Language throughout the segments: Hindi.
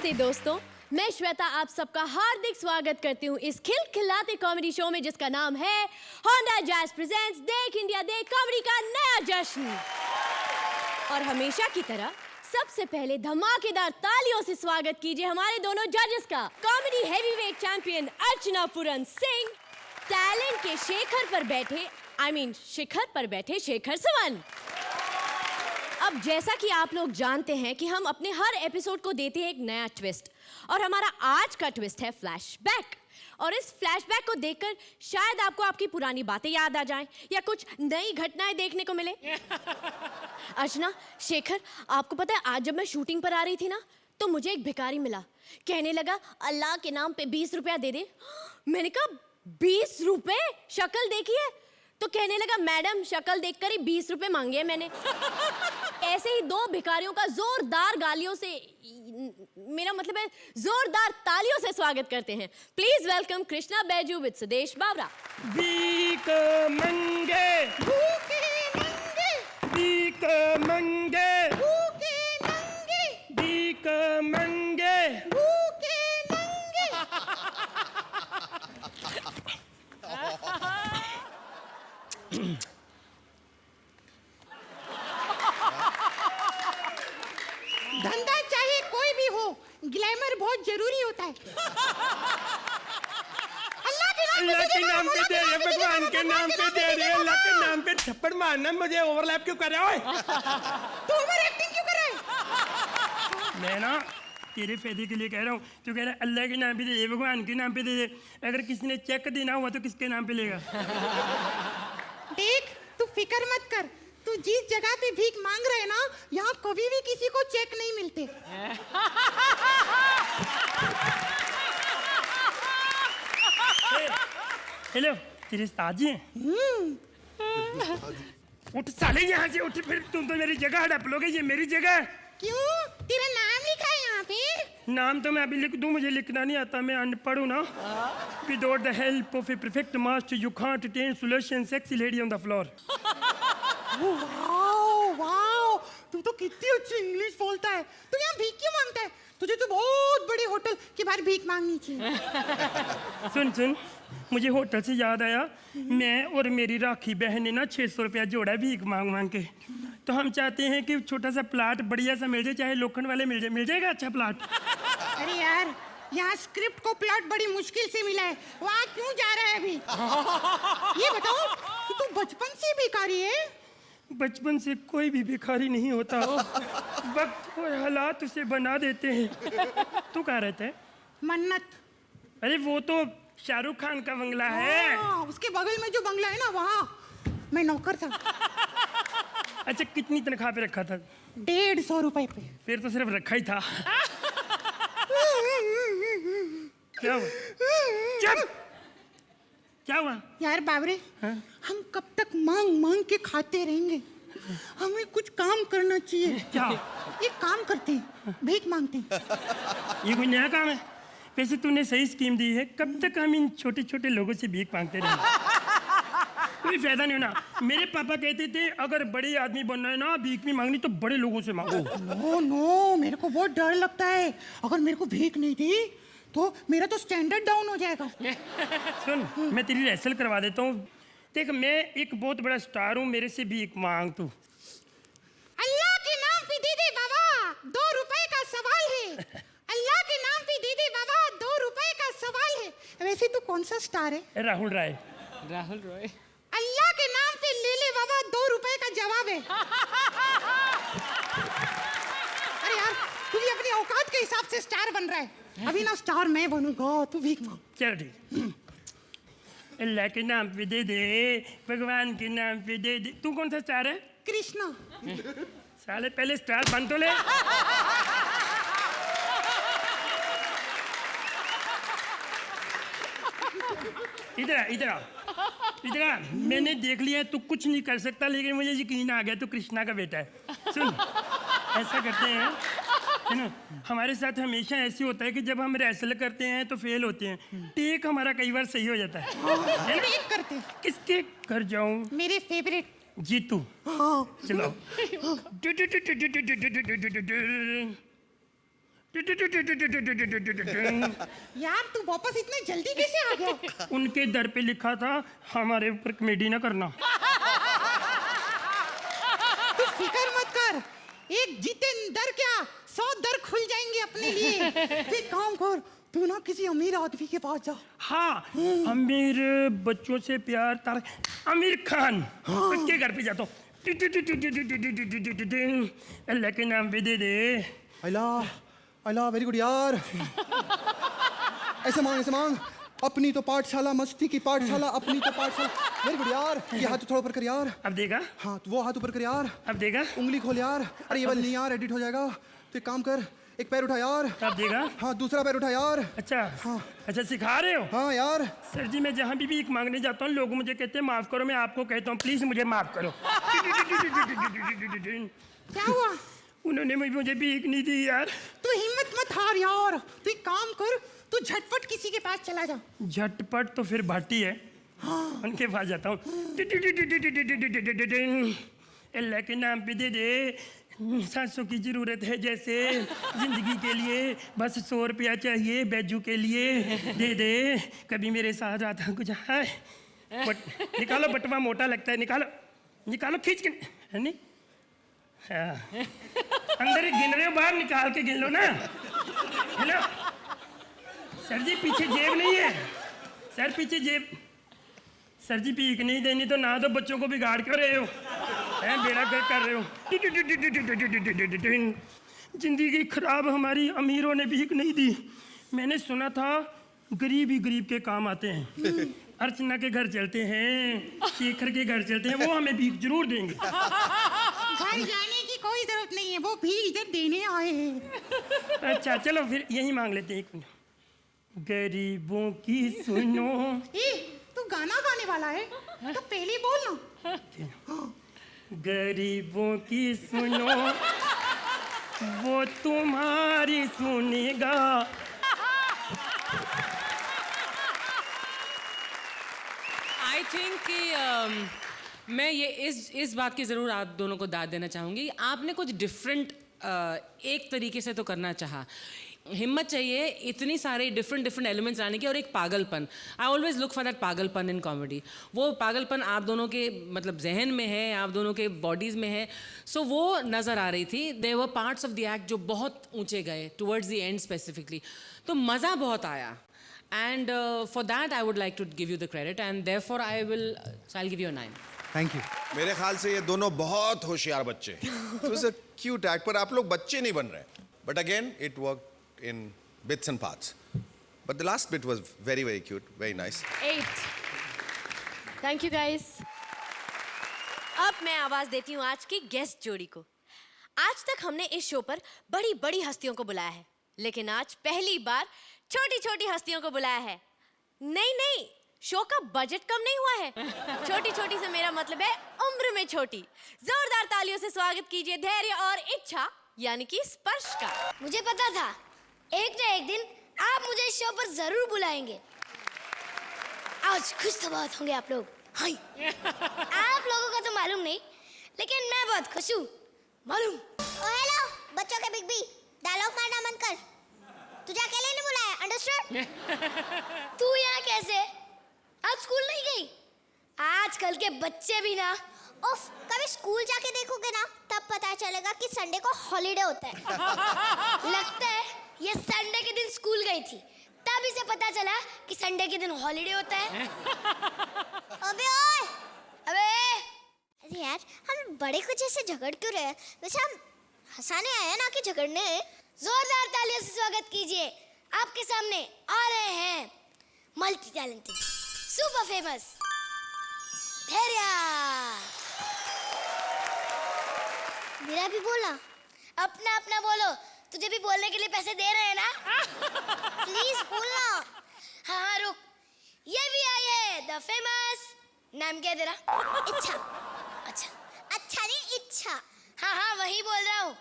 नमस्ते दोस्तों, मैं श्वेता आप सबका हार्दिक स्वागत करती हूँ इस खिलखिलाते कॉमेडी शो में जिसका नाम है होंडा जैज प्रेजेंट्स देख इंडिया देख कॉमेडी का नया जश्न। और हमेशा की तरह सबसे पहले धमाकेदार तालियों से स्वागत कीजिए हमारे दोनों जजेस का। Comedy heavyweight champion Archana Puran Singh, talent के शिखर पर बैठे शेखर सवन। अब जैसा कि आप लोग जानते हैं कि हम अपने हर एपिसोड को देते हैं एक नया ट्विस्ट, और हमारा आज का ट्विस्ट है फ्लैशबैक। और इस फ्लैशबैक को देखकर शायद आपको आपकी पुरानी बातें याद आ जाएं या कुछ नई घटनाएं देखने को मिले। अर्चना, शेखर, आपको पता है आज जब मैं शूटिंग पर आ रही थी ना, तो मुझे एक भिखारी मिला। कहने लगा अल्लाह के नाम पे 20 रुपया दे दे। मैंने कहा 20 रुपए? शक्ल देखी है? तो कहने लगा मैडम शक्ल देखकर ही 20 रुपए मांगे हैं मैंने। ऐसे ही दो भिखारियों का जोरदार गालियों से, मेरा मतलब है जोरदार तालियों से स्वागत करते हैं। Please welcome Krishna Baiju with Sudesh Bawra. भीख मंगे भूखे नंगे, भीख मंगे भूखे नंगे, भीख मंगे भूखे नंगे। धंधा चाहे कोई भी हो, ग्लैमर बहुत जरूरी होता है। अल्लाह के नाम पे दे रहे, भगवान के नाम पे दे रहे, अल्लाह के नाम पे थप्पड़ मारना। मुझे ओवरलैप क्यों कर रहा है? तू ओवर एक्टिंग क्यों कर रहा है? मैं ना तेरे फायदे के लिए कह रहा हूँ। तू कह रहा है अल्लाह के नाम पे दे, भगवान के नाम पे दे दे। अगर किसी ने चेक देना हुआ तो किसके नाम पे लेगा? देख, तू फिक्र मत कर। तू जिस जगह पे भीख मांग रहे ना, यहाँ कभी भी किसी को चेक नहीं मिलते। हेलो, तेरे उस्ताद जी हैं? उठ साले यहाँ से उठ, फिर तुम तो मेरी जगह हड़प लोगे। ये मेरी जगह है। क्यों? तेरा नाम लिखा है यहाँ पे? नाम तो मैं अभी लिख दूं, मुझे लिखना नहीं आता, मैं अनपढ़ हूं ना। Without the help of a perfect master, you can't attain solution. Sexy lady on the floor. Wow wow, तू तो कितनी अच्छी इंग्लिश बोलता है। तू यहाँ भीख क्यों मांगता है? तुझे तो बहुत बड़े होटल के बाहर भीख मांगनी चाहिए। सुन, मुझे होटल से याद आया, मैं और मेरी राखी बहन ने ना 600 रुपया जोड़ा है भीख मांग के। तो हम चाहते हैं कि छोटा सा प्लाट बढ़िया सा मिल जाए, चाहे लोखंड वाले मिल जाएगा अच्छा प्लाट। अरे यार, यहाँ स्क्रिप्ट को प्लॉट बड़ी मुश्किल से मिला है, वहाँ क्यों जा रहा है अभी? ये बताओ कि तू बचपन से भिखारी है? बचपन से कोई भी भिखारी नहीं होता, वक्त और हालात उसे बना देते हैं। तू कहाँ रहता है? मन्नत। अरे वो तो शाहरुख खान का बंगला है। उसके बगल में जो बंगला है ना, वहाँ मैं नौकर था। अच्छा, कितनी तनख्वाह पे रखा था? 150 रुपए पे। फिर तो सिर्फ रखा ही था। क्या हुआ? चुप! क्या हुआ? यार बाबरे, हम कब तक मांग मांग के खाते रहेंगे? हमें कुछ काम करना चाहिए। क्या? एक काम करते हैं, भीख मांगते हैं। ये कोई नया काम है? वैसे तूने सही स्कीम दी है। कब तक हम इन छोटे छोटे लोगों से भीख मांगते रहेंगे? कोई फायदा नहीं होना। मेरे पापा कहते थे अगर बड़े आदमी बनना है ना, भीख नहीं मांगनी तो बड़े लोगों से मांगो। नो, मेरे को बहुत डर लगता है। अगर मेरे को भीख नहीं दी तो मेरा तो स्टैंडर्ड डाउन हो जाएगा। सुन, मैं तेरी रेसल करवा देता हूँ। देख, मैं एक बहुत बड़ा स्टार हूँ, मेरे से भीख मांग तू। अल्लाह के नाम पे दे दे बाबा, 2 रुपए का सवाल है। अल्लाह के नाम पे दे दे बाबा, 2 रुपए का सवाल है। वैसे तू कौन सा स्टार है? राहुल रॉय। अल्लाह के नाम पे ले ले बाबा, 2 रुपए का जवाब है। अरे यार, तू भी अपनी औकात के हिसाब से स्टार बन रहा है। अभी ना स्टार मैं बनूंगा, तू भीख मांग। चलो ठीक। अल्लाह के नाम पे दे दे, भगवान के नाम पे दे दे। तू कौन सा स्टार है? कृष्णा। साले पहले स्टार बन तो ले। इधर आ। मैंने देख लिया तू कुछ नहीं कर सकता, लेकिन मुझे यकीन आ गया तू कृष्णा का बेटा है। सुन, ऐसा करते हैं, है ना, हमारे साथ हमेशा ऐसे होता है कि जब हम रेसल करते हैं तो फेल होते हैं। टेक हमारा कई बार सही हो जाता है। टेक करते। किसके घर जाऊं? मेरे फेवरेट जीतू। चलो। यार तू वापस इतने जल्दी कैसे आ गया? उनके दर पे लिखा था हमारे ऊपर कॉमेडी ना करना। तू फिक्र मत कर, एक जीते दर क्या 100 दर खुल जाएंगे अपने लिए। तू एक काम कर, तू ना किसी अमीर आदमी के पास जा। हाँ, अमीर बच्चों से प्यार तार आमिर खान, उसके घर पे जाता हूँ। अल्लाह के नाम पे दे दे। अल्लाह वेरी गुड यार। ऐसे मांग अपनी तो पाठशाला, मस्ती की पाठशाला, अपनी तो पाठशाला। वेरी गुड यार। ये हाथ थोड़ा ऊपर कर यार। अब देगा? हाँ तो वो हाथ ऊपर कर यार। अब देगा? उंगली खोल यार। अरे ये वाला नहीं यार, एडिट हो जाएगा। तो एक काम कर, एक पैर उठा यार। अब देगा? हाँ दूसरा पैर उठा यार। अच्छा हाँ। अच्छा सिखा रहे हो? हाँ यार। सर जी मैं जहाँ भी भीख मांगने जाता हूँ लोग मुझे कहते हैं माफ करो, मैं आपको कहता हूँ प्लीज मुझे माफ करो। क्या हुआ? उन्होंने मुझे भीख नहीं दी यार। तू हिम्मत मत हार यार, तू एक काम कर, तू झटपट किसी के पास चला जा। झटपट तो फिर भाटी है। हाँ। उनके पास जाता हूँ। अल्लाह के नाम पे दे दे, सांसों की जरूरत है जैसे जिंदगी के लिए, बस 100 रुपया चाहिए बैजू के लिए, दे दे। कभी मेरे साथ आता कुछ है? निकालो, बटवा मोटा लगता है, निकालो निकालो खींच के। नहीं हाँ। अंदर ही गिन रहे हो, बाहर निकाल के गिन लो ना। हेलो सर जी पीछे जेब नहीं है सर, पीछे जेब। सर जी भीख नहीं देनी तो ना, तो बच्चों को बिगाड़ क्यों रहे हो? हैं बेड़ा गर्क कर रहे हो। जिंदगी खराब हमारी, अमीरों ने भीख नहीं दी। मैंने सुना था गरीब ही गरीब के काम आते हैं। अर्चना के घर चलते हैं, शेखर के घर चलते हैं, वो हमें भीख जरूर देंगे। घर जाने की कोई जरूरत नहीं है, वो भी इधर देने आए हैं। अच्छा चलो फिर यही मांग लेते हैं। एक मिनट। गरीबों की सुनो। तू गाना गाने वाला है तो पहले बोल ना। गरीबों की सुनो वो तुम्हारी सुनेगा। आई थिंक कि मैं ये इस बात की ज़रूर आप दोनों को दाद देना चाहूँगी। आपने कुछ डिफरेंट एक तरीके से तो करना चाहा। हिम्मत चाहिए इतनी सारे डिफरेंट एलिमेंट्स लाने की, और एक पागलपन। I always look for that पागलपन इन कॉमेडी। वो पागलपन आप दोनों के मतलब जहन में है, आप दोनों के बॉडीज़ में है, सो वो नज़र आ रही थी। There were parts of the act जो बहुत ऊंचे गए टुवर्ड्स द एंड स्पेसिफिकली, तो मज़ा बहुत आया। And for that, I would like to give you the credit, and therefore I'll give you a 9. Thank you. मेरे ख्याल से ये दोनों बहुत होशियार बच्चे हैं। तो इट्स अ क्यूट एक्ट, पर आप लोग बच्चे नहीं बन रहे। But again it worked in bits and parts, but the last bit was very very cute, very nice. 8। Thank you guys. अब मैं आवाज देती हूँ आज की गेस्ट जोड़ी को। आज तक हमने इस शो पर बड़ी बड़ी हस्तियों को बुलाया है, लेकिन आज पहली बार छोटी छोटी हस्तियों को बुलाया है। नहीं, शो का बजट कम नहीं हुआ है। छोटी छोटी से मेरा मतलब है उम्र में छोटी। जोरदार तालियों से स्वागत कीजिए धैर्य और इच्छा यानी कि स्पर्श का। मुझे पता था एक न एक दिन आप मुझे इस शो पर जरूर बुलाएंगे। आज खुश तो बहुत होंगे आप लोग। हाय। आप लोगों का तो मालूम नहीं, लेकिन मैं बहुत खुश हूँ मालूम। ओ हेलो बच्चों के बिग बी, डायलॉग मारना मन कर। तुझे अकेले नहीं बुलाया, अंडरस्टूड? तू यहाँ कैसे? आज स्कूल नहीं गई? आजकल के बच्चे भी ना। उफ, कभी स्कूल जाके देखोगे ना तब पता चलेगा कि संडे को हॉलीडे होता है। लगता है ये संडे के दिन स्कूल गई थी, तब इसे पता चला कि संडे के दिन हॉलीडे होता है। अबे ओए, अबे अरे यार हम बड़े कुछ ऐसे झगड़ क्यों रहे हैं? वैसे हम हंसाने आए हैं ना कि झगड़ने। जोरदार तालियों से स्वागत कीजिए। आपके सामने आ रहे हैं मल्टी टैलेंटेड, सुपर फेमस धैर्य। मेरा भी बोला। अपना अपना बोलो, तुझे भी बोलने के लिए पैसे दे रहे हैं ना? प्लीज बोलना। हाँ रुक, ये भी आई है द फेमस। नाम क्या है तेरा? इच्छा। अच्छा अच्छा नहीं इच्छा। हाँ वही बोल रहा हूँ।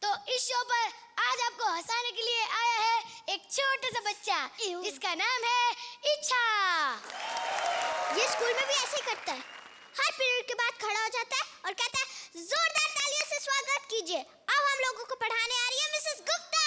तो इस शो पर आज आपको हंसाने के लिए आया है एक छोटा सा बच्चा जिसका नाम है इच्छा। ये स्कूल में भी ऐसे ही करता है। हर पीरियड के बाद खड़ा हो जाता है और कहता है जोरदार तालियों से स्वागत कीजिए। अब हम लोगों को पढ़ाने आ रही है मिसेस गुप्ता।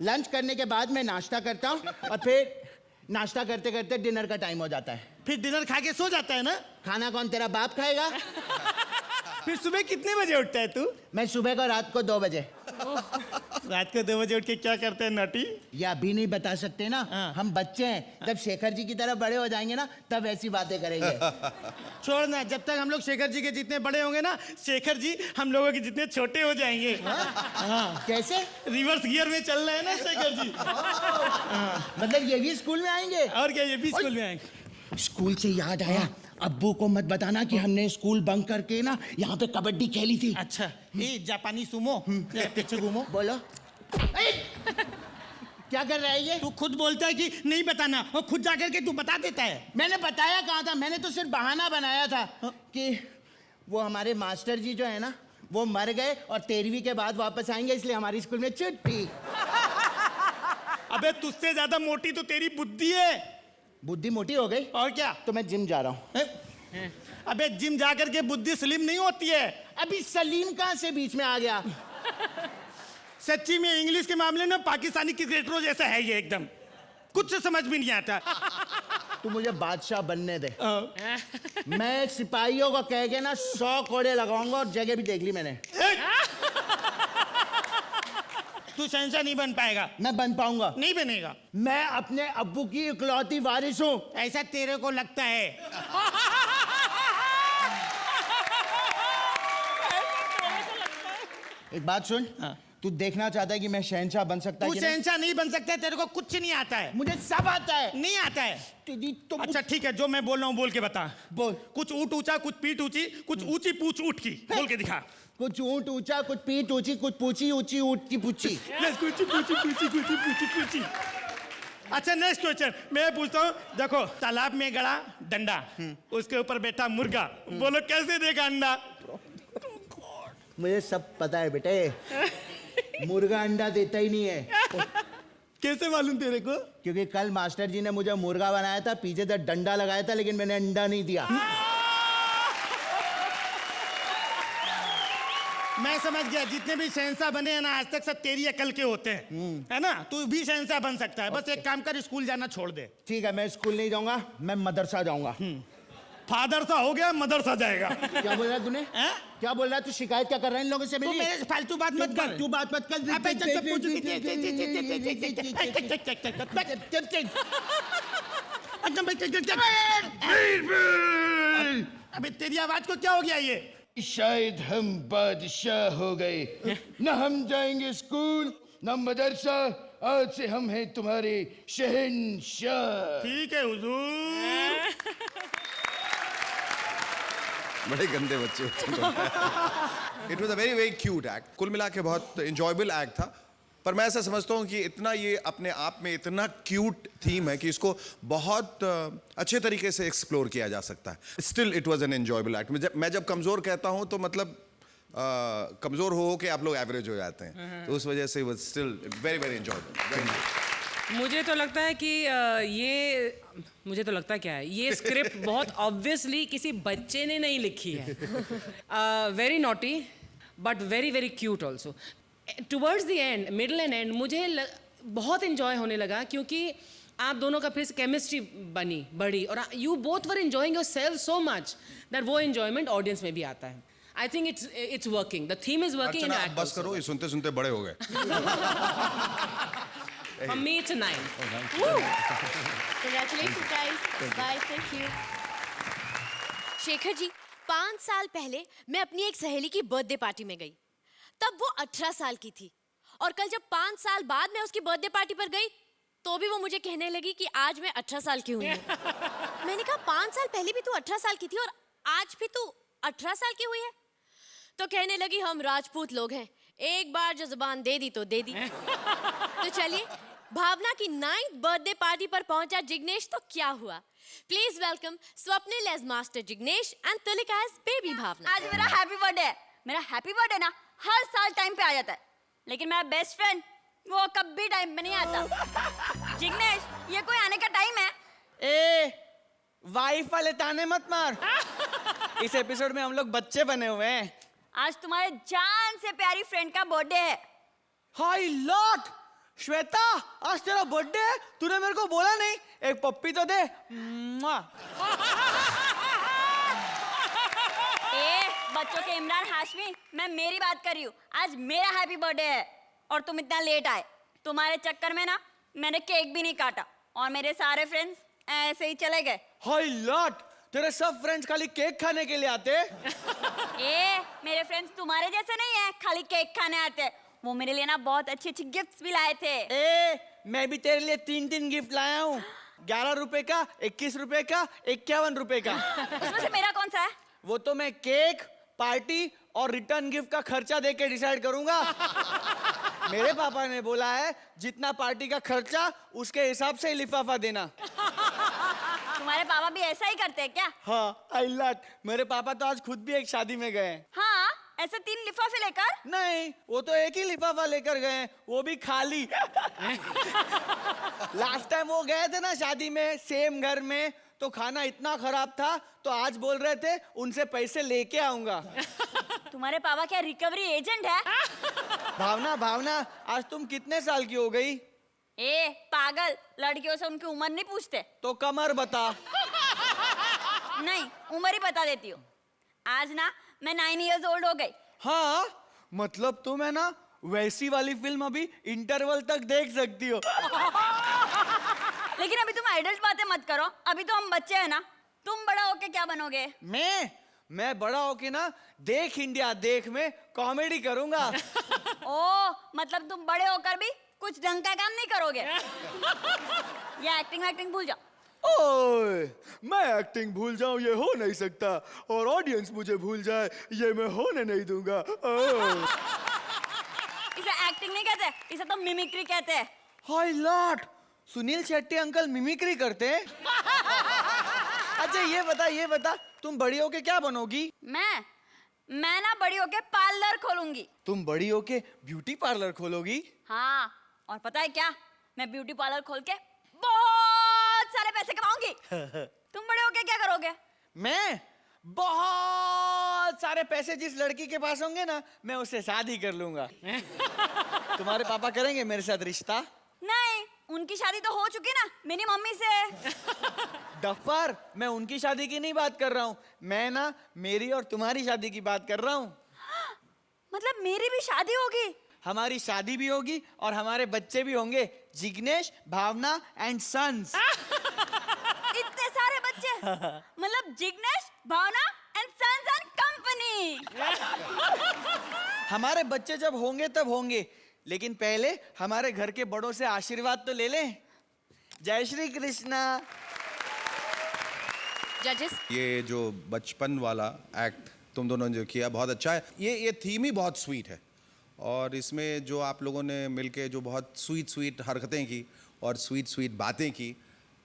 लंच करने के बाद मैं नाश्ता करता हूँ और फिर नाश्ता करते करते डिनर का टाइम हो जाता है। फिर डिनर खा के सो जाता है ना? खाना कौन तेरा बाप खाएगा? फिर सुबह कितने बजे उठता है तू? मैं सुबह को रात को 2 बजे। रात को 2 बजे उठ के क्या करते हैं नटी? ये अभी नहीं बता सकते ना। हम बच्चे हैं, जब शेखर जी की तरह बड़े हो जाएंगे ना तब ऐसी बातें करेंगे। छोड़ ना, जब तक हम लोग शेखर जी के जितने बड़े होंगे ना, शेखर जी हम लोगों के जितने छोटे हो जाएंगे। हाँ। कैसे? रिवर्स गियर में चल रहे हैं ना शेखर जी। मतलब ये भी स्कूल में आएंगे? और क्या, ये भी स्कूल में आएंगे। स्कूल से याद आया, अब्बू को मत बताना कि हमने स्कूल बंक करके ना यहाँ पे कबड्डी खेली थी। अच्छा, ये जापानी सुमो, पीछे घूमो। बोलो। क्या कर रहा है ये? तू खुद बोलता है कि नहीं बताना और खुद जाकर के तू बता देता है। मैंने बताया कहाँ था? मैंने तो सिर्फ बहाना बनाया था कि वो हमारे मास्टर जी जो है ना वो मर गए और 13वीं के बाद वापस आएंगे, इसलिए हमारी स्कूल में छुट्टी। अबे तुझसे ज्यादा मोटी तो तेरी बुद्धि है। बुद्धि मोटी हो गई? और क्या? तो मैं जिम जा रहा हूँ। अबे जिम जाकर के बुद्धि स्लिम नहीं होती है। अभी सलीम कहाँ से बीच में आ गया? सच्ची में इंग्लिश के मामले में पाकिस्तानी क्रिकेटरों जैसा है ये एकदम, कुछ समझ भी नहीं आता। तू मुझे बादशाह बनने दे। मैं सिपाहियों को कह के ना 100 कोड़े लगाऊंगा और जगह भी देख ली मैंने। तू शहंशाह नहीं बन पाएगा। मैं बन पाऊंगा। नहीं बनेगा। मैं अपने अब्बू की इकलौती वारिस हूँ। ऐसा तेरे को लगता है। एक बात सुन। तू देखना चाहता है कि मैं शहंशाह बन सकता है? तू शहंशाह नहीं बन सकता, तेरे को कुछ नहीं आता है। मुझे सब आता है। नहीं आता है तो अच्छा ठीक है, जो मैं बोल रहा हूँ बोल के बता। बोल। कुछ ऊंट ऊंचा, कुछ पीठ ऊंची, कुछ ऊंची पूछ ऊंट की, बोल के दिखा। कुछ ऊंट ऊंचा, कुछ पीठ ऊंची, कुछ पूछी ऊंची ऊंट की पूछी। अच्छा नेक्स्ट क्वेश्चन मैं पूछता हूँ। देखो, तालाब में गड़ा डंडा, उसके ऊपर बैठा मुर्गा, बोलो कैसे देगा अंडा? मुझे सब पता है बेटे। मुर्गा अंडा देता ही नहीं है। कैसे मालूम तेरे को? क्योंकि कल मास्टर जी ने मुझे मुर्गा बनाया था, पीछे से डंडा लगाया था, लेकिन मैंने अंडा नहीं दिया। मैं समझ गया, जितने भी शहंशाह बने हैं ना आज तक, सब तेरी अकल के होते हैं, है ना? तू भी शहंशाह बन सकता है। बस एक काम कर, स्कूल जाना छोड़ दे। ठीक है, मैं स्कूल नहीं जाऊंगा, मैं मदरसा जाऊंगा। फादर सा हो गया, मदर सा जाएगा। क्या बोल रहा है तूने? क्या बोल रहा है तू? शिकायत क्या कर रहा है इन लोगों से मेरी? तू मेरे फालतू बात मत कर। तू बात मत कर। अबे तेरी आवाज को क्या हो गया? ये शायद हम बादशाह हो गए। न हम जाएंगे स्कूल न मदरसा, आज से हम हैं तुम्हारे शहंशाह। ठीक है हुजूर। बड़े गंदे बच्चे होते हैं। It was a very very cute act. कुल मिला के बहुत इंजॉयबल एक्ट था। पर मैं ऐसा समझता हूँ कि इतना ये अपने आप में इतना क्यूट थीम है कि इसको बहुत अच्छे तरीके से एक्सप्लोर किया जा सकता है। Still it was an enjoyable act. मैं जब कमज़ोर कहता हूँ तो मतलब कमज़ोर हो के आप लोग एवरेज हो जाते हैं, तो उस वजह से वो स्टिल वेरी वेरी एंजॉयबल। मुझे तो लगता है कि मुझे तो लगता है क्या है, ये स्क्रिप्ट बहुत ऑब्वियसली किसी बच्चे ने नहीं लिखी है। Very naughty but very very cute also. Towards the end, middle and and, मुझे बहुत इंजॉय होने लगा क्योंकि आप दोनों का फिर से केमिस्ट्री बढ़ी और you both were enjoying your self so much that वो एंजॉयमेंट ऑडियंस में भी आता है। I think it's working, the theme is working in act. बस करो, ये सुनते सुनते बड़े हो गए। For me, it's a 9. Congratulations, guys. Bye. Thank you. Shekhar ji, 5 साल पहले मैं अपनी एक सहेली की बर्थडे पार्टी में गई। तब वो 18 साल की थी और कल जब 5 साल बाद मैं उसकी बर्थडे पार्टी पर गई तो भी वो मुझे कहने लगी कि आज मैं 18 साल की हुई हूँ। मैंने कहा 5 साल पहले भी तू 18 साल की थी और आज भी तू 18 साल की हुई है? तो कहने लगी हम राजपूत लोग हैं, एक बार जो जुबान दे दी तो दे दी। तो चलिए, भावना की 9th बर्थडे पार्टी पर पहुंचा जिग्नेश तो क्या हुआ। Please welcome Swapnil as master Jignesh and Tulika as baby Bhavna. आज मेरा हैप्पी बर्थडे है। मेरा हैप्पी बर्थडे ना हर साल टाइम पे आ जाता है, लेकिन मेरा बेस्ट फ्रेंड वो कभी टाइम पे नहीं आता। जिग्नेश, ये कोई आने का टाइम है? ए, वाइफ वाले ताने मत मार। इस एपिसोड में हम लोग बच्चे बने हुए हैं। आज तुम्हारे जान से प्यारी फ्रेंड का बर्थडे है। हाय लॉट, श्वेता, आज तेरा बर्थडे है, तूने मेरे को बोला नहीं, एक पप्पी तो दे। मुआ। बच्चों के इमरान हाशमी, मैं मेरी बात कर रही हूँ। आज मेरा हैप्पी बर्थडे है और तुम इतना लेट आए। तुम्हारे चक्कर में ना मैंने केक भी नहीं काटा और मेरे सारे फ्रेंड्स ऐसे ही चले गए। हाय लॉट, तेरे सब फ्रेंड्स खाली केक खाने के लिए आते? मेरे फ्रेंड्स तुम्हारे जैसे नहीं है खाली केक खाने आते। वो मेरे लिए ना बहुत अच्छी अच्छी गिफ्ट्स भी लाए थे। मैं भी तेरे लिए 3 गिफ्ट लाया हूँ। 11 रुपए का, 21 रुपए का, 51 रुपए का। उसमें से मेरा कौन सा है? वो तो मैं केक, पार्टी और रिटर्न गिफ्ट का खर्चा देके डिसाइड करूंगा। मेरे पापा ने बोला है जितना पार्टी का खर्चा उसके हिसाब से ही लिफाफा देना। तुम्हारे पापा भी ऐसा ही करते हैं क्या? हाँ, आई लॉट, मेरे पापा तो आज खुद भी एक शादी में गए। हाँ, ऐसे 3 लिफाफे लेकर? नहीं, वो तो एक ही लिफाफा लेकर गए, वो भी खाली। लास्ट टाइम वो गए थे ना शादी में, सेम घर में, तो खाना इतना खराब था तो आज बोल रहे थे उनसे पैसे लेके आऊंगा। तुम्हारे पापा क्या रिकवरी एजेंट है? भावना, आज तुम कितने साल की हो गई? पागल, लड़कियों से उनकी उम्र नहीं पूछते। तो कमर बता। नहीं, उम्र ही बता देती हूँ। आज ना मैं 9 years old हो गई। हाँ, मतलब तुम है ना वैसी वाली फिल्म अभी इंटरवल तक देख सकती हो। लेकिन अभी तुम एडल्ट बातें मत करो, अभी तो हम बच्चे हैं ना। तुम बड़ा होके क्या बनोगे? मैं बड़ा होके ना देख इंडिया देख में कॉमेडी करूंगा। मतलब तुम बड़े होकर भी कुछ ढंग का काम नहीं करोगे। या एक्टिंग भूल जाओ। ओए, मैं एक्टिंग भूल जाऊं ये हो नहीं सकता, और ऑडियंस मुझे भूल जाए ये मैं होने नहीं दूंगा। इसे एक्टिंग नहीं कहते, इसे तो मिमिक्री कहते हैं। Hi lot, Suniel Shetty uncle mimicry करते हैं? अच्छा ये बता तुम बड़ी होके क्या बनोगी? मैं ना बड़ी होके पार्लर खोलूंगी। तुम बड़ी होके ब्यूटी पार्लर खोलोगी? हाँ, और पता है क्या, मैं ब्यूटी पार्लर खोल के बहुत सारे पैसे कमाऊंगी। तुम बड़े होके क्या करोगे? मैं बहुत सारे पैसे जिस लड़की के पास होंगे ना, मैं उससे शादी कर लूंगा। तुम्हारे पापा करेंगे मेरे साथ रिश्ता? नहीं, उनकी शादी तो हो चुकी ना मेरी मम्मी से। डफर, मैं उनकी शादी की नहीं बात कर रहा हूँ, मैं ना मेरी और तुम्हारी शादी की बात कर रहा हूँ। मतलब मेरी भी शादी होगी? हमारी शादी भी होगी और हमारे बच्चे भी होंगे, जिग्नेश, भावना एंड सन्स। इतने सारे बच्चे? मतलब जिग्नेश, भावना एंड सन्स एंड कंपनी। हमारे बच्चे जब होंगे तब होंगे, लेकिन पहले हमारे घर के बड़ों से आशीर्वाद तो ले लें। जय श्री कृष्णा। जजेस, ये जो बचपन वाला एक्ट तुम दोनों ने जो किया बहुत अच्छा है। ये थीम ही बहुत स्वीट है, और इसमें जो आप लोगों ने मिलके जो बहुत स्वीट हरकतें की और स्वीट बातें की,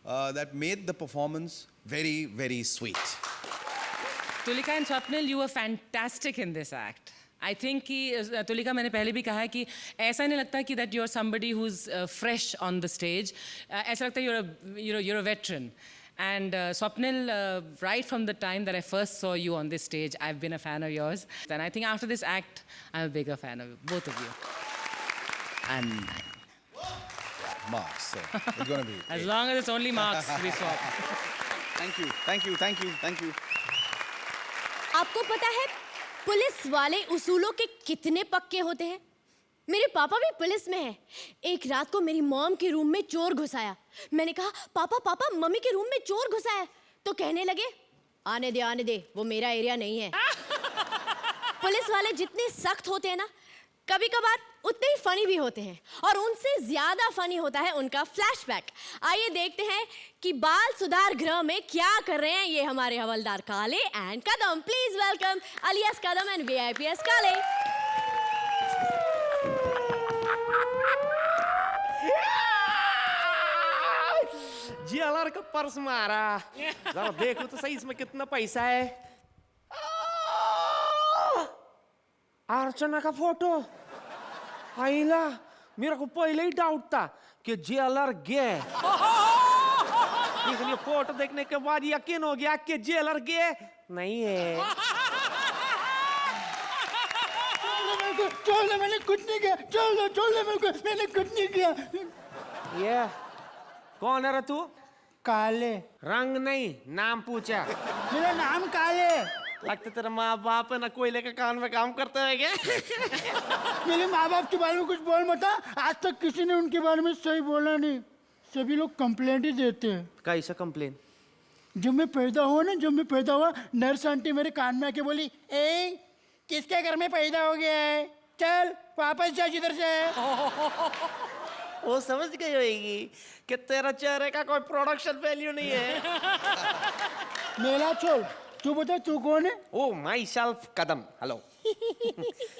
that made the performance very sweet. Tulika and Swapnil, you were fantastic in this act. I think कि तुलिका, मैंने पहले भी कहा है कि ऐसा नहीं लगता कि that you are somebody who is fresh on the stage. ऐसा लगता है you're a veteran. And Swapnil, right from the time that I first saw you on this stage, I've been a fan of yours. And I think after this act, I'm a bigger fan of both of you. And Marks. So it's going to be as long as it's only marks, we swap. Thank you. आपको पता है पुलिस वाले उसूलों के कितने पक्के होते हैं? मेरे पापा भी पुलिस में हैं। एक रात को मेरी मॉम के रूम में चोर घुस आया। मैंने कहा, पापा मम्मी के रूम में चोर घुसा है। तो कहने लगे, आने दे, वो मेरा एरिया नहीं है। पुलिस वाले जितने सख्त होते हैं ना, कभी कभार उतने ही फनी भी होते हैं, और उनसे ज्यादा फनी होता है उनका फ्लैशबैक। आइए देखते हैं कि बाल सुधार गृह में क्या कर रहे हैं ये हमारे हवलदार काले and Kadam. Please welcome alias Kadam and VIPS काले। GLR का पर्स मारा, जरा देखो तो सही इसमें कितना पैसा है। अर्चना का फोटो। आइला, मेरे को पहले ही डाउट था कि JLR गे। इसलिए फोटो देखने के बाद यकीन हो गया कि JLR गे नहीं है। मेरे को, छोड़ दे, मैंने कुछ नहीं किया, छोड़ दे मेरे को, मैंने कुछ नहीं किया। ये कौन है रे तू? काले। रंग नहीं, नाम पूछा। मेरा नाम काले। लगता तेरा माँ बाप है ना कोयले के कान में काम करते हैं क्या? मेरे माँ बाप के बारे में कुछ बोल मत। आज तक किसी ने उनके बारे में सही बोला नहीं, सभी लोग कंप्लेंट ही देते हैं। कैसा कंप्लेन? जब मैं पैदा हुआ नर्स आंटी मेरे कान में आके बोली, ए किसके घर में पैदा हो गया है, चल वापस जा जिधर से। वो समझ गई होगी कि तेरा चेहरे का कोई प्रोडक्शन वैल्यू नहीं है। मेला छोड़, तू बता तू कौन है? ओ माई सेल्फ कदम, हेलो।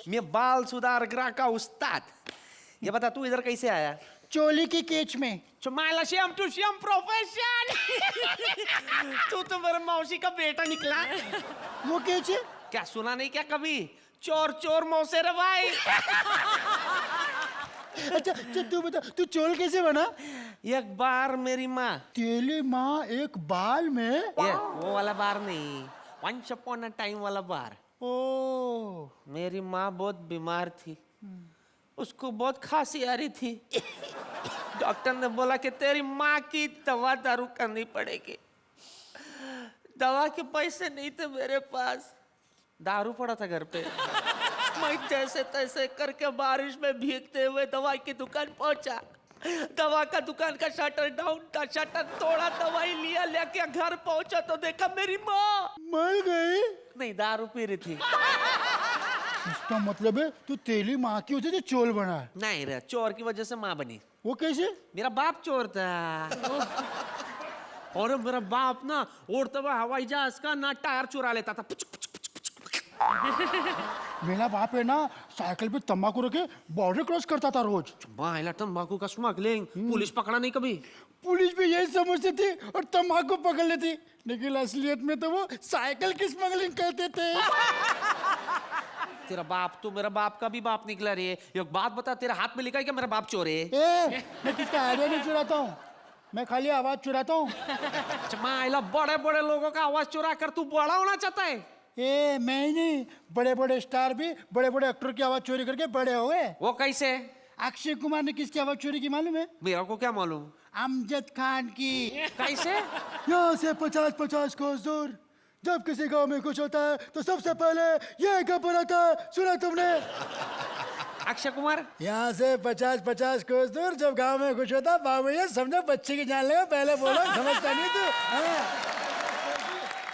मैं बाल सुधार गृह का उस्ताद। ये बता तू इधर कैसे आया? चोली की केच में। चुमाइला श्याम टू श्याम प्रोफेशन। तू तो मेरे मौसी का बेटा निकला। वो केच है? क्या सुना नहीं क्या कभी? चोर चोर मौसे रे भाई। अच्छा तू बता, तू चोल कैसे बना? एक बार मेरी माँ। तेरी माँ एक बाल में? ये वो वाला बार नहीं, वंस अपॉन अ टाइम वाला बार। ओ, मेरी माँ बहुत बीमार थी, उसको बहुत खांसी आ रही थी। डॉक्टर ने बोला कि तेरी माँ की दवा दारू करनी पड़ेगी। दवा के पैसे नहीं थे मेरे पास, दारू पड़ा था घर पे। मैं जैसे तैसे करके बारिश में भीगते हुए दवाई की दुकान पहुंचा। दवा का दुकान का शटर डाउन था, शटर तोड़ा, दवाई लिया, लेके घर पहुंचा तो देखा मेरी माँ मर गई। नहीं, दारू पी रही थी। इसका मतलब है तू तेली माँ की वजह से चोर बना है? नहीं रे, चोर की वजह से माँ बनी। वो कैसे? मेरा बाप चोर था। और मेरा बाप ना उड़ते हुए हवाई जहाज का ना टायर चुरा लेता था। मेरा बाप है ना साइकिल पे तंबाकू रखे बॉर्डर क्रॉस करता था रोज। माइला तंबाकू का स्मगलिंग पुलिस पकड़ा नहीं कभी। पुलिस भी यही समझती थी और तंबाकू पकड़ लेती, लेकिन असलियत में तो वो साइकिल की स्मगलिंग करते थे। तेरा बाप तो मेरा बाप का भी बाप निकला रे। एक बात बता, तेरे हाथ में लिखा है कि मेरा बाप चोर है? मैं किसका आइडिया नहीं चुराता हूँ, मैं खाली आवाज चुराता हूँ। माइला बड़े बड़े लोगों का आवाज चुरा कर तू बड़ा होना चाहता है? मैं नहीं, बड़े बड़े स्टार भी बड़े बड़े एक्टर की आवाज चोरी करके बड़े हो गए। वो कैसे? अक्षय कुमार ने किसकी आवाज चोरी की मालूम है? मेरा को क्या मालूम? अमजद खान की। कैसे? यहाँ से 50-50 कोस दूर जब किसी गांव में कुछ होता है तो सबसे पहले ये घबराता है, सुना तुमने? अक्षय कुमार। यहाँ से 50-50 कोस दूर जब गांव में कुछ होता बाबू ये समझो बच्चे की जान लेगा, पहले बोलो, समझता नहीं तू?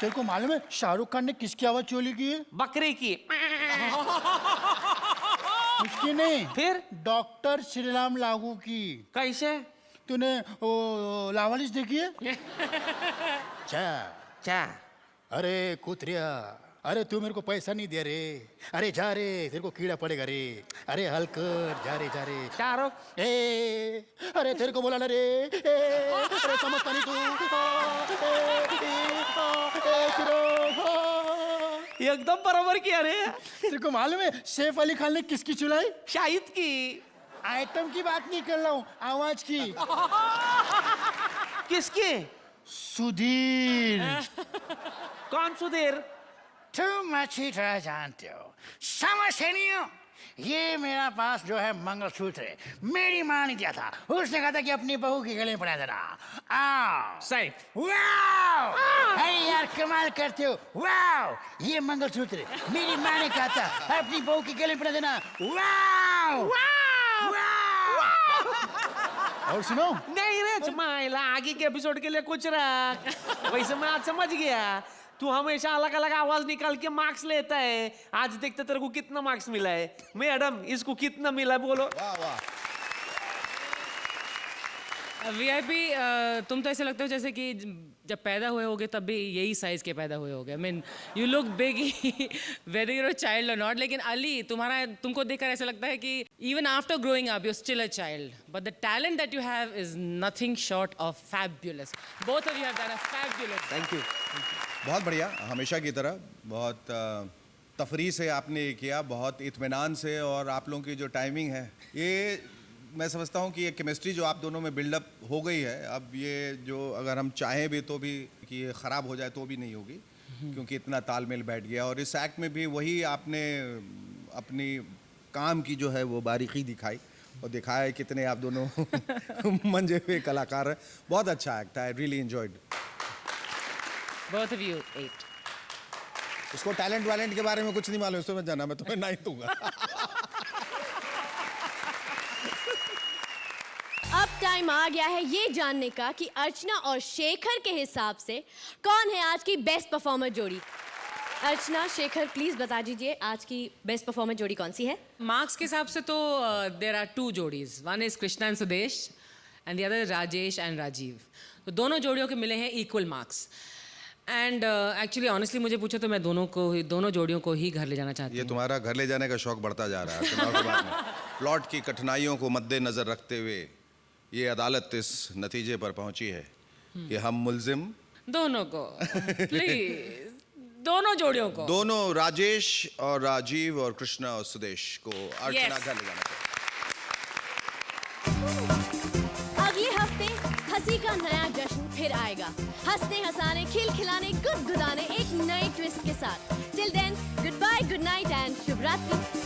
तेरे को मालूम है शाहरुख खान ने किसकी आवाज चोरी की है? बकरी की। उसकी नहीं, फिर डॉक्टर श्रीराम लागू की। कैसे? तूने वो लावारिस देखी है? क्या? अरे कुतरिया, अरे तू मेरे को पैसा नहीं दे रे, अरे जा रे, तेरे को कीड़ा पड़ेगा रे, अरे हलकर जा रे। शाहरुख। अरे तेरे को बोला ना रे, अरे समझता नहीं तू। एकदम बराबर किया रे। तेरे को मालूम है सैफ अली खान ने किसकी चुराई? शाहिद की। आइटम की बात नहीं कर रहा हूँ, आवाज की। किसकी? सुधीर। कौन सुधीर? तुम अच्छी तरह जानते हो, समझ नहीं हो। ये मेरा पास जो है मंगलसूत्र है, मेरी माँ ने दिया था, उसने कहा था कि अपनी बहू के गले में पड़ा देना। सही। वाओ, अरे यार कमाल करते हो। वाओ, ये मंगलसूत्र मेरी माँ ने कहा था अपनी बहू के गले में पड़ा देना। वाओ, और सुनो। नहीं रे चमाइला, आगे के एपिसोड के लिए कुछ रख। वैसे मैं आज समझ गया, तू हमेशा अलग अलग आवाज निकाल के मार्क्स लेता है। आज देखते तेरे को कितना मार्क्स मिला है। मैडम इसको कितना मिला बोलो? वाह वाह। वीआईपी, तुम तो ऐसे लगते हो जैसे कि जब पैदा हुए होगे तब भी यही साइज के पैदा हुए होगे। I mean you look big whether you're a child और नॉट। लेकिन अली, तुमको देखकर ऐसा लगता है कि even after growing up you still a child, but the talent that you have is nothing short of fabulous. Both of you have done a fabulous. Thank you. बहुत बढ़िया, हमेशा की तरह बहुत तफरी से आपने किया, बहुत इत्मीनान से। और आप लोगों की जो टाइमिंग है, ये मैं समझता हूँ कि ये केमिस्ट्री जो आप दोनों में बिल्डअप हो गई है, अब ये जो अगर हम चाहें भी तो भी कि ये ख़राब हो जाए तो भी नहीं होगी, क्योंकि इतना तालमेल बैठ गया। और इस एक्ट में भी वही आपने अपनी काम की जो है वो बारीकी दिखाई और दिखाया है कितने आप दोनों मंजे हुए कलाकार हैं। बहुत अच्छा एक्ट है, I really enjoyed. Both of you 8. उसको टैलेंट वैलेंट के बारे में कुछ नहीं मालूम, समझ जाना, मैं तुम्हें 9 दूंगा। अब टाइम आ गया है ये जानने का कि अर्चना और शेखर के हिसाब से कौन है आज की बेस्ट परफॉर्मर जोड़ी। अर्चना, शेखर, प्लीज बता दीजिए आज की बेस्ट परफॉर्मर जोड़ी कौन सी है। मार्क्स के हिसाब से तो देर आर 2 जोड़ीज, one is Krishna and Sudesh and the other Rajesh and Rajeev. तो दोनों जोड़ियों के मिले हैं equal marks and actually honestly मुझे पूछो तो मैं दोनों जोड़ियों को ही घर ले जाना चाहती हूँ। ये तुम्हारा घर ले जाने का शौक बढ़ता जा रहा है चुनाव के बाद में। प्लॉट की कठिनाइयों को मद्देनजर रखते हुए ये अदालत इस नतीजे पर पहुंची है कि हम मुल्जिम दोनों को प्लीज, दोनों जोड़ियों को, दोनों राजेश और राजीव और कृष्णा और सुदेश को अर्चना घर ले जाना चाहिए। अगले हफ्ते हंसी का नया जश्न फिर आएगा, हंसने हंसाने खिलखिलाने गुदगुदाने एक नए ट्विस्ट के साथ। Till then, good bye, good night and शुभ रात्रि।